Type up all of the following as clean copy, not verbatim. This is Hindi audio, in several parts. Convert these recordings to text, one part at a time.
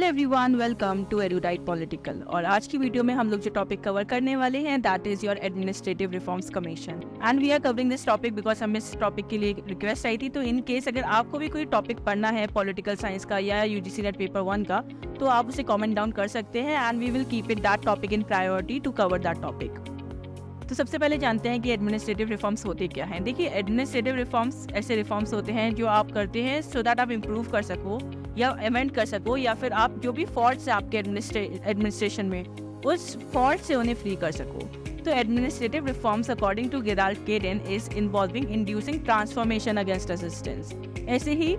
Everyone, welcome to Erudite Political. और आज की वीडियो में हम लोग जो टॉपिक कवर करने वाले हैं that is your administrative reforms commission. And we are covering this topic because हमें इस टॉपिक के लिए रिक्वेस्ट आई थी। तो इन केस अगर आपको भी कोई टॉपिक पढ़ना है पॉलिटिकल साइंस का या यूजीसी नेट पेपर 1 का, तो आप उसे कॉमेंट डाउन कर सकते हैं and we will keep it that topic in priority to cover that topic. तो सबसे पहले जानते हैं कि एडमिनिस्ट्रेटिव रिफॉर्म्स होते क्या हैं। देखिए, एडमिनिस्ट्रेटिव रिफॉर्म्स ऐसे रिफॉर्म्स होते हैं जो आप करते हैं सो दैट आप इम्प्रूव कर सको या अमेंड कर सको, या फिर आप जो भी फॉल्ट्स है आपके एडमिनिस्ट्रेशन में उस फॉल्ट से उन्हें फ्री कर सको। तो administrative reforms according to Gerald Caiden is involving inducing transformation against resistance. ऐसे ही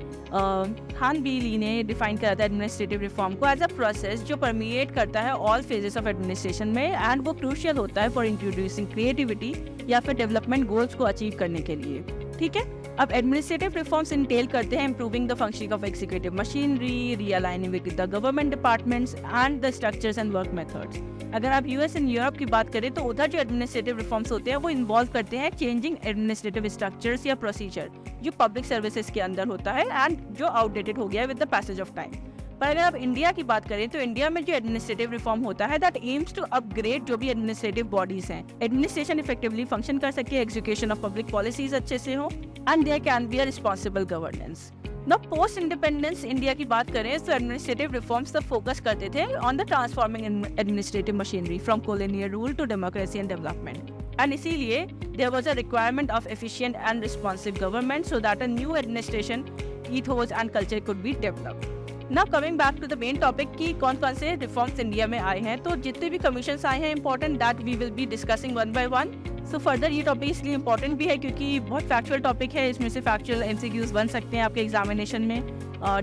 हान बी ली ने डिफाइन करा था एडमिनिस्ट्रेटिव रिफॉर्म को एज अ प्रोसेस जो परमिएट करता है ऑल फेजेस ऑफ एडमिनिस्ट्रेशन में, एंड वो क्रूशियल होता है फॉर इंट्रोड्यूसिंग क्रिएटिविटी या फिर डेवलपमेंट गोल्स को अचीव करने के लिए। ठीक है, अब एडमिनिस्ट्रेटिव रिफॉर्म्स इंटेल करते हैं improving the functioning of executive machinery, realigning with the government departments and the structures and work methods. अगर आप यूएस एंड यूरोप की बात करें तो उधर जो एडमिनिस्ट्रेटिव रिफॉर्म्स होते हैं वो इन्वॉल्व करते हैं चेंजिंग एडमिनिस्ट्रेटिव स्ट्रक्चर्स या प्रोसीजर जो पब्लिक सर्विसेज के अंदर होता है एंड जो आउटडेटेड हो गया है with the passage of time. पर अगर आप इंडिया की बात करें तो इंडिया में जो एडमिनिस्ट्रेटिव रिफॉर्म होता है दैट एम्स टू अपग्रेड जो भी एडमिनिस्ट्रेटिव बॉडीज हैं, एडमिनिस्ट्रेशन इफेक्टिवली फंक्शन कर सके, एग्जीक्यूशन ऑफ पब्लिक पॉलिसीज अच्छे से हो and there can be a responsible governance. ना पोस्ट इंडिपेंडेंस इंडिया की बात करें तो एडमिनिस्ट्रेटिव रिफॉर्म्स तब फोकस करते थे on the transforming administrative machinery from colonial rule to democracy and development, and इसीलिए there was a requirement of efficient and responsive government so that a new administration ethos and culture could be developed. Now coming back to the main topic कि कौन कौन से रिफॉर्म्स इंडिया में आए हैं, तो जितने भी कमीशंस आए हैं important that we will be discussing one by one. So further ये टॉपिक इसलिए इंपॉर्टेंट भी है क्योंकि बहुत फैक्चुअल टॉपिक है, इसमें से फैक्चुअल एमसीक्यूज बन सकते हैं आपके एग्जामिनेशन में,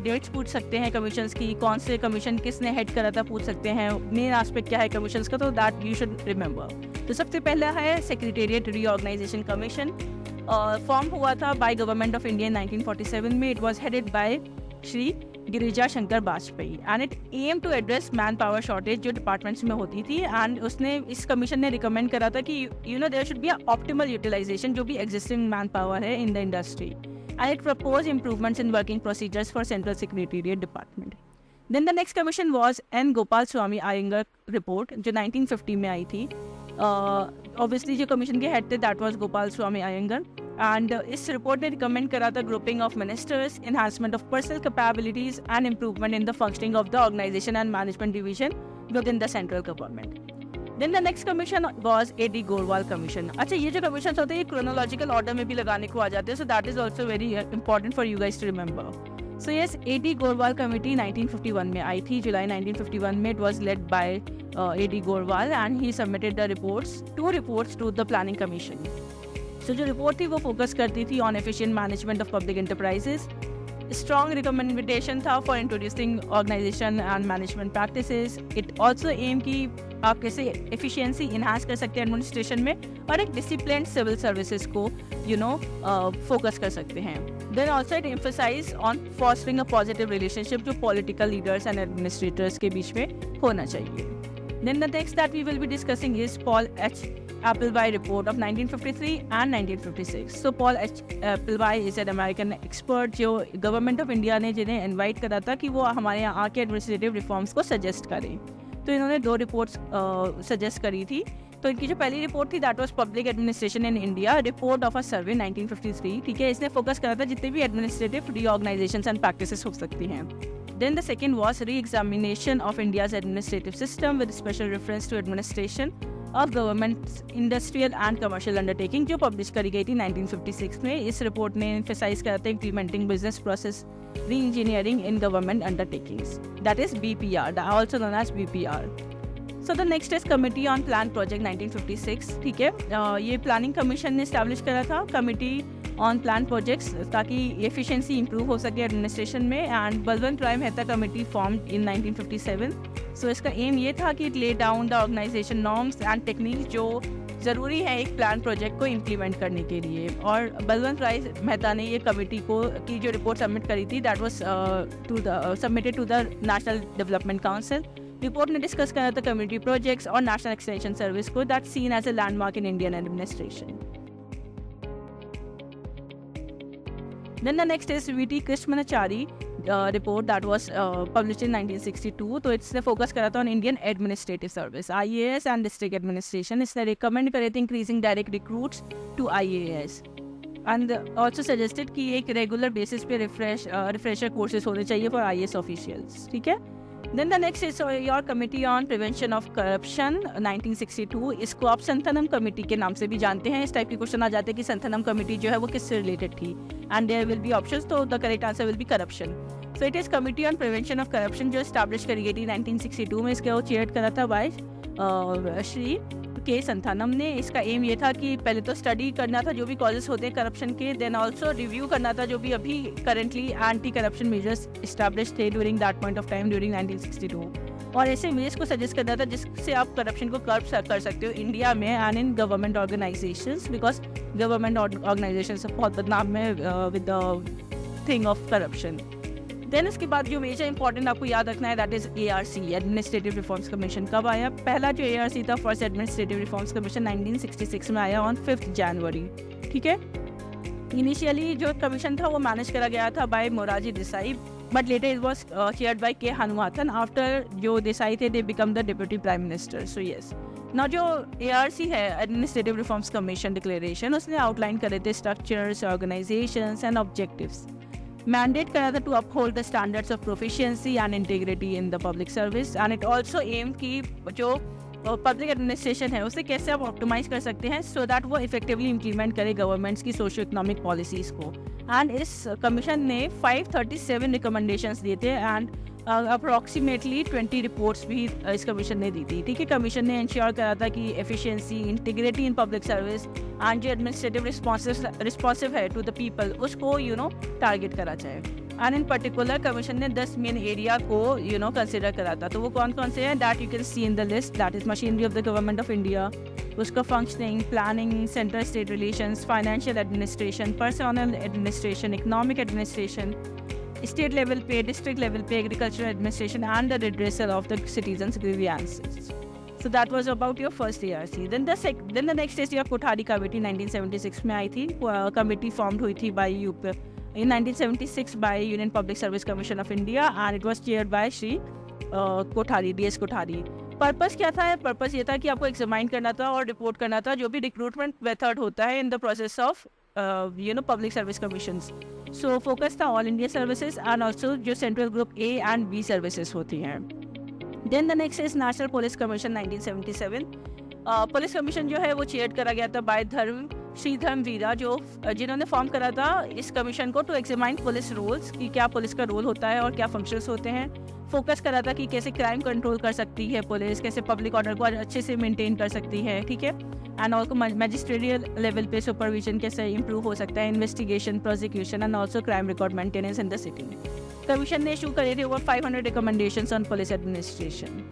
डेट्स पूछ सकते हैं कमीशंस की, कौन से कमीशन किसने हेड करा था पूछ सकते हैं, मेन एस्पेक्ट क्या है कमीशंस का, तो दैट यू शुड रिमेंबर। तो सबसे पहला है सेक्रेटेरिएट रीऑर्गेनाइजेशन कमीशन। फॉर्म हुआ था बाय गवर्नमेंट ऑफ इंडिया 1947 में। It was headed by Shri Girija Shankar Vajpayee and it aim to address man power shortage जो डिपार्टमेंट्स में होती थी। एंड उसने इस कमीशन ने रिकमेंड करा था कि there should be optimal utilization जो भी एग्जिस्टिंग मैन पावर है in the industry, and it propose improvements in working procedures for central secretariat department. Then the next commission was N Gopal Swami Ayyangar report जो 1950 में आई थी। ऑब्वियसली जो कमीशन के हेड थे that was Gopal Swami Ayyangar, and इस रिपोर्ट ने रिकमेंड करा था grouping of ministers, enhancement of personal capabilities and improvement in the functioning of the organisation and management division within the central government. Then the next commission was A D Gorwala commission. अच्छा, ये जो कमीशन होते हैं ये क्रोनोलॉजिकल ऑर्डर में भी लगाने को आ जाते हैं, so that is also very important for you guys to remember. So yes, A D Gorwala committee 1951 में आई थी, जुलाई 1951 में। It was led by A D Gorwala and he submitted the two reports to the planning commission. So जो रिपोर्ट थी वो फोकस करती थी on efficient management of public enterprises. Strong recommendation था for introducing organisation and management practices. It also aim की आप कैसे एफिशिएंसी इन्हांस कर सकते हैं एडमिनिस्ट्रेशन में और एक डिसिप्लिन सिविल सर्विसेज को फोकस कर सकते हैं। Then also it emphasize on fostering a positive relationship जो पॉलिटिकल लीडर्स एंड एडमिनिस्ट्रेटर्स के बीच में होना चाहिए। Then the next that we will be discussing is Paul H. Appleby report of 1953 and 1956. So Paul H. Appleby is an American expert जो गवर्नमेंट ऑफ इंडिया ने जिन्हें इनवाइट करा था कि वो हमारे यहाँ आके एडमिनिस्ट्रेटिव रिफॉर्म्स को सजेस्ट करें। तो इन्होंने 2 रिपोर्ट्स सजेस्ट करी थी। तो इनकी जो पहली रिपोर्ट थी that was public administration in India, report of a survey 1953। ठीक है, इसने फोकस करा था जितने भी एडमिनिस्ट्रेटिव रीऑर्गेनाइजेशंस एंड प्रैक्टिसेस हो सकती हैं। Then the second was re-examination of India's administrative system with special reference to administration of government, industrial and commercial undertaking जो पब्लिश करी गई थी 1956 में। इस रिपोर्ट ने emphasize करा था implementing business process re-engineering in government undertakings, that is BPR, also known as BPR. So the next is Committee on Plan Project 1956। ठीक है, ये प्लानिंग कमीशन ने एस्टैब्लिश करा था कमिटी ऑन प्लान प्रोजेक्ट्स ताकि एफिशिएंसी इंप्रूव हो सके एडमिनिस्ट्रेशन में। And Balwant Rai Mehta committee formed in 1957। So इसका एम ये था कि lay down the organization norms and techniques जो ज़रूरी है एक प्लान प्रोजेक्ट को इम्प्लीमेंट करने के लिए। और बलवंत राय मेहता ने ये कमेटी को की जो रिपोर्ट सबमिट करी थी that was submitted to the national development council. Report ने डिस्कस करा था कम्युनिटी प्रोजेक्ट्स और नेशनल एक्सटेंशन सर्विस को that seen as a landmark in Indian administration. Then the next is V.T. Krishnamachari report that was published in 1962. तो इसने फोकस करा था on Indian administrative service, IAS and district administration. इसने रिकमेंड करे थे increasing direct recruits to IAS and also suggested कि एक रेगुलर बेसिस पे रिफ्रेशर कोर्सेज होने चाहिए फॉर IAS ऑफिशियल्स. ठीक है. Then the next is your Committee on Prevention of Corruption 1962. इसको आप संथनम कमेटी के नाम से भी जानते हैं. इस टाइप के क्वेश्चन आ जाते हैं कि संथनम कमेटी जो है वो किससे रिलेटेड थी, and there will be options, तो the correct answer will be corruption. So it is committee on prevention of corruption जो स्टैब्लिश करी गई थी 1962 में. इसके वो चेयर करा था बाय श्री के संथानम ने. इसका एम ये था कि पहले तो स्टडी करना था जो भी कॉजेस होते हैं करप्शन के, देन ऑल्सो रिव्यू करना था जो भी अभी currently anti corruption measures establish थे during that point of time during 1962, और ऐसे मेजर्स को सजेस्ट करना था जिससे आप करप्शन को कर्ब कर सकते हो इंडिया में and in government organizations, because government organizations बहुत बदनाम है with the thing of corruption. Then उसके बाद जो मेजर इंपॉर्टेंट आपको याद रखना है that is ARC, administrative reforms commission. कब आया? पहला जो ARC था, फर्स्ट एडमिनिस्ट्रेटिव रिफॉर्म्स कमीशन 1966 में आया ऑन 5 जनवरी. ठीक है. इनिशियली जो कमीशन था वो मैनेज करा गया था by Morarji Desai, but later it was chaired by K Hanumanthan. After जो देसाई थे they become the deputy prime minister. So yes, ना जो ARC है एडमिनिस्ट्रेटिव रिफॉर्म्स कमीशन डिक्लेरेशन, उसने आउटलाइन करे थे structures, organizations and objectives. Mandate करा था to uphold the standards of proficiency and integrity in the public service, and it also aim की जो पब्लिक एडमिनिस्ट्रेशन है उसे कैसे आप ऑप्टिमाइज कर सकते हैं सो दैट वो इफेक्टिवली इम्प्लीमेंट करे गवर्नमेंट्स की सोशो इकोनॉमिक पॉलिसीज़ को. एंड इस कमीशन ने 537 रिकमेंडेशंस दिए थे एंड अप्रॉक्सीमेटली 20 रिपोर्ट्स भी इस कमीशन ने दी थी. ठीक है. कमीशन ने इंश्योर करा था कि efficiency, integrity in public service and जो एडमिनिस्ट्रेटिव रिस्पॉन्सिव है टू द पीपल उसको टारगेट करा जाए. एंड इन पर्टिकुलर कमीशन ने 10 मेन एरिया को कंसिडर करा था. तो वो कौन कौन से हैं that you can see in the list. That is machinery of the government of India, उसका functioning, planning, central state relations, financial administration, personnel administration, economic administration, state level पे, district level पे, agricultural administration and the redressal of the citizens' grievances. So that was about your first ARC. Then the next is your Kothari Committee 1976 में आई थी. Committee formed हुई थी by UP in 1976 by Union Public Service Commission of India and it was chaired by Shri Kothari, DS Kothari. Purpose क्या था? पर्पस ये था कि आपको एग्जामाइन करना था और रिपोर्ट करना था जो भी रिक्रूटमेंट मेथड होता है in the process of public service commissions. So focus था all India services and also जो central group A and B services होती हैं. Then the next is national police commission 1977. Police commission जो है वो चेयर करा गया था बाय श्री धर्मवीरा जिन्होंने फॉर्म करा था इस कमीशन को टू एग्जामाइन पुलिस रूल्स कि क्या पुलिस का रोल होता है और क्या फंक्शंस होते हैं. फोकस करा था कि कैसे क्राइम कंट्रोल कर सकती है पुलिस, कैसे पब्लिक ऑर्डर को अच्छे से मेंटेन कर सकती है. ठीक है. एंड ऑल्सो मैजिस्ट्रेरियल लेवल पे सुपरविजन कैसे इंप्रूव हो सकता है, investigation, prosecution and also crime record maintenance in the city. Commission ने इशू करे थे over 500 recommendations on police administration.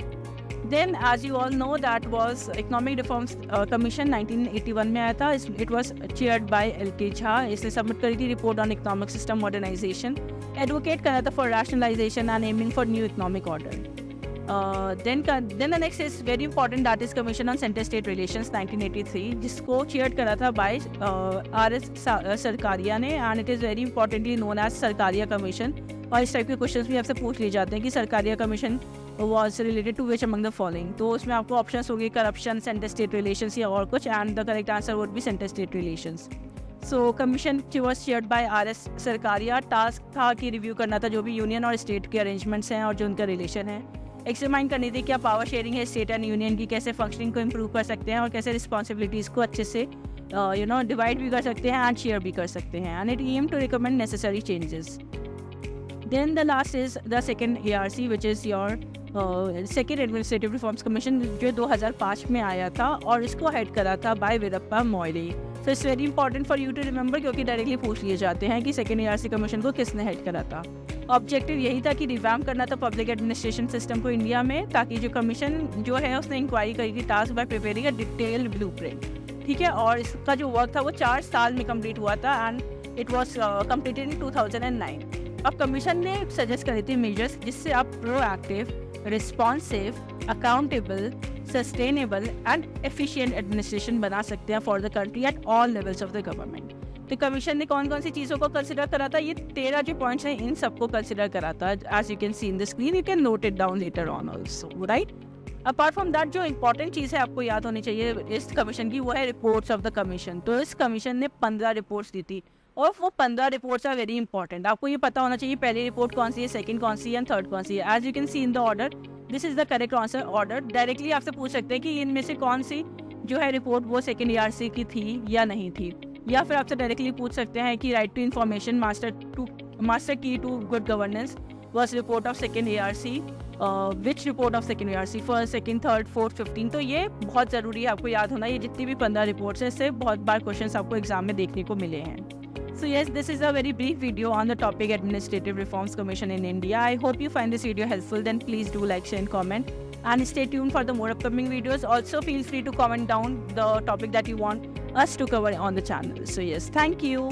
Then, as you all know, that was Economic Reforms Commission 1981 में आया था. It was chaired by L.K. Jha. इसने सबमिट करी थी report on economic system modernization, advocate करा था for rationalization and aiming for new economic order. Then the next is very important, that is Commission on Center State Relations 1983, जिसको चेयर करा था by R.S. सरकारिया ने, and it is very importantly known as Sarkaria commission. और इस टाइप के क्वेश्चंस भी आपसे पूछ लिए जाते हैं कि Sarkaria commission was related to which among the following. तो उसमें आपको ऑप्शंस होंगे करप्शन, सेंटर स्टेट रिलेशंस या और कुछ, and the correct answer would be centre state relations. So commission was chaired bye R.S. Sarkaria. Task था कि रिव्यू करना था जो भी यूनियन और स्टेट के अरेंजमेंट्स हैं और जो उनका रिलेशन है. एक्समाइन करनी थी क्या पावर शेयरिंग है स्टेट एंड यूनियन की, कैसे फंक्शनिंग को इम्प्रूव कर सकते हैं और कैसे रिस्पॉन्सिबिलिटीज़ को अच्छे से डिवाइड भी कर सकते हैं एंड शेयर भी कर सकते हैं. And it aim to recommend necessary changes. Then the last is the second ARC, which is your second Administrative Reforms Commission, जो 2005 में आया था और इसको हेड करा था by Veerappa Moily. So it's very important for you to remember क्योंकि डायरेक्टली पूछ लिए जाते हैं कि सेकेंड ARC कमीशन को किसने हेड करा था. ऑब्जेक्टिव यही था कि रिवैम करना था पब्लिक एडमिनिस्ट्रेशन सिस्टम को इंडिया में, ताकि जो कमीशन जो है उसने इंक्वायरी करी थी task by preparing a detailed blueprint. ठीक है. और इसका जो वर्क था वो 4 साल में कंप्लीट हुआ था and it was completed in 2009. अब कमीशन ने सजेस्ट करे थे मेजर्स जिससे आप proactive, responsive, accountable, sustainable and efficient administration बना सकते हैं for the country at all levels of the government. तो कमीशन ने कौन कौन सी चीज़ों को कंसिडर करा था, ये 13 जो पॉइंट्स हैं इन सबको कंसिडर करा था. As you can see in the screen, you can note it down later on also, right. Apart from that जो इंपॉर्टेंट चीज़ है आपको याद होनी चाहिए इस कमीशन की, वो है रिपोर्ट्स ऑफ द कमीशन. तो इस कमीशन ने 15 रिपोर्ट्स दी थी और वो 15 रिपोर्ट्स आर वेरी इंपॉर्टेंट. आपको ये पता होना चाहिए पहली रिपोर्ट कौन सी है, सेकंड कौन सी है एंड थर्ड कौन सी है. As you can see in the order, this is the correct answer order. Directly आपसे पूछ सकते हैं कि इनमें से कौन सी जो है रिपोर्ट वो सेकेंड ERC की थी या नहीं थी, या फिर आपसे डायरेक्टली पूछ सकते हैं कि right to information master key to good governance was report of second ERC, which report of second ERC, first, second, third, fourth, 15. तो ये बहुत ज़रूरी है आपको याद होना. ये जितनी भी 15 रिपोर्ट्स हैं इससे बहुत बार क्वेश्चन आपको एग्जाम में देखने को मिले हैं. So yes, this is a very brief video on the topic Administrative Reforms Commission in India. I hope you find this video helpful. Then please do like, share and comment. And stay tuned for the more upcoming videos. Also feel free to comment down the topic that you want us to cover on the channel. So yes, thank you.